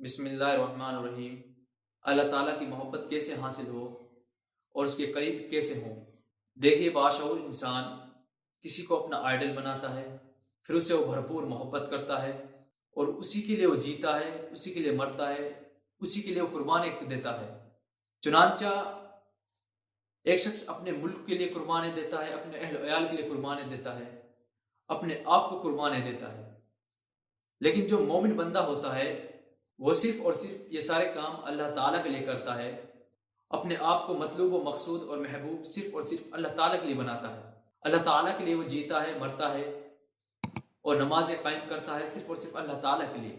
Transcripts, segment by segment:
بسم اللہ الرحمن الرحیم۔ اللہ تعالیٰ کی محبت کیسے حاصل ہو اور اس کے قریب کیسے ہوں؟ دیکھیے، باشعور انسان کسی کو اپنا آئیڈل بناتا ہے، پھر اسے وہ بھرپور محبت کرتا ہے اور اسی کے لیے وہ جیتا ہے، اسی کے لیے مرتا ہے، اسی کے لیے وہ قربانی دیتا ہے۔ چنانچہ ایک شخص اپنے ملک کے لیے قربانی دیتا ہے، اپنے اہل عیال کے لیے قربانی دیتا ہے، اپنے آپ کو قربانی دیتا ہے۔ لیکن جو مومن بندہ ہوتا ہے وہ صرف اور صرف یہ سارے کام اللہ تعالیٰ کے لیے کرتا ہے، اپنے آپ کو مطلوب و مقصود اور محبوب صرف اور صرف اللہ تعالیٰ کے لیے بناتا ہے۔ اللہ تعالیٰ کے لیے وہ جیتا ہے، مرتا ہے اور نمازیں قائم کرتا ہے صرف اور صرف اللہ تعالیٰ کے لیے۔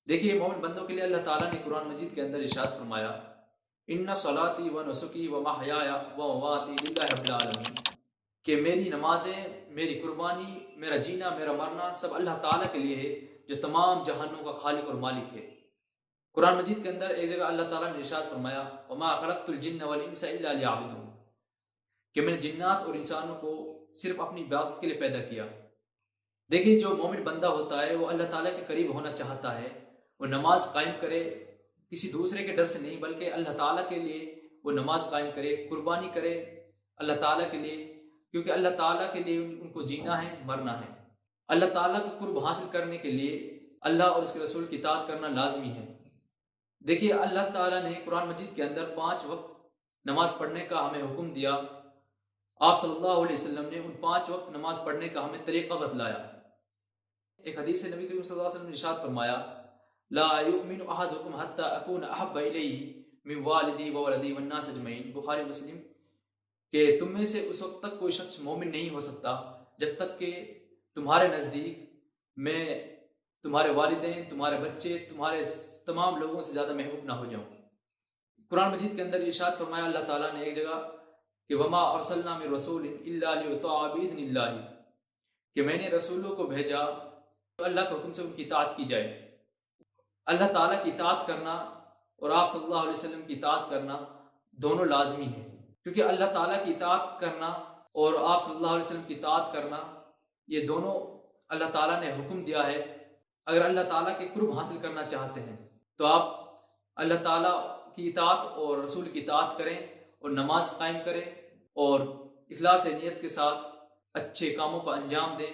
دیکھیے، مومن بندوں کے لیے اللہ تعالیٰ نے قرآن مجید کے اندر ارشاد فرمایا، ان صلاتی و نسکی و محیای و مماتی للہ رب العالمین، کہ میری نمازیں، میری قربانی، میرا جینا، میرا مرنا سب اللہ تعالیٰ کے لیے ہے جو تمام جہانوں کا خالق اور مالک ہے۔ قرآن مجید کے اندر ایک جگہ اللہ تعالیٰ نے ارشاد فرمایا، وما خلقت الجن والانس الا لیعبدون، کہ میں نے جنات اور انسانوں کو صرف اپنی عبادت کے لیے پیدا کیا۔ دیکھیے، جو مومن بندہ ہوتا ہے وہ اللہ تعالیٰ کے قریب ہونا چاہتا ہے، وہ نماز قائم کرے کسی دوسرے کے ڈر سے نہیں بلکہ اللہ تعالیٰ کے لیے وہ نماز قائم کرے، قربانی کرے اللہ تعالیٰ کے لیے، کیونکہ اللہ تعالیٰ کے لیے ان کو جینا ہے، مرنا ہے۔ اللہ تعالیٰ کا قرب حاصل کرنے کے لیے اللہ اور اس کے رسول کی اطاعت کرنا لازمی ہے۔ دیکھیے، اللہ تعالیٰ نے قرآن مجید کے اندر 5 وقت نماز پڑھنے کا ہمیں حکم دیا۔ آپ صلی اللہ علیہ وسلم نے ان 5 وقت نماز پڑھنے کا ہمیں طریقہ بتلایا۔ ایک حدیث نبی کریم صلی اللہ علیہ وسلم نے ارشاد فرمایا، لا یؤمن احدکم حتی اکون احب الیہ من والدی وولدی والناس اجمعین، بخاری مسلم، کہ تم میں سے اس وقت تک کوئی شخص مومن نہیں ہو سکتا جب تک کہ تمہارے نزدیک میں تمہارے والدین، تمہارے بچے، تمہارے تمام لوگوں سے زیادہ محبوب نہ ہو جاؤں۔ قرآن مجید کے اندر ارشاد فرمایا اللہ تعالیٰ نے ایک جگہ کہ وما ارسلنا من رسول الا لیطاع باذن اللہ، کہ میں نے رسولوں کو بھیجا اللہ کے حکم سے ان کی اطاعت کی جائے۔ اللہ تعالیٰ کی اطاعت کرنا اور آپ صلی اللہ علیہ وسلم کی اطاعت کرنا دونوں لازمی ہیں، کیونکہ اللہ تعالیٰ کی اطاعت کرنا اور آپ صلی اللہ علیہ وسلم کی اطاعت کرنا یہ دونوں اللہ تعالیٰ نے حکم دیا ہے۔ اگر اللہ تعالیٰ کے قرب حاصل کرنا چاہتے ہیں تو آپ اللہ تعالیٰ کی اطاعت اور رسول کی اطاعت کریں اور نماز قائم کریں اور اخلاص نیت کے ساتھ اچھے کاموں کا انجام دیں۔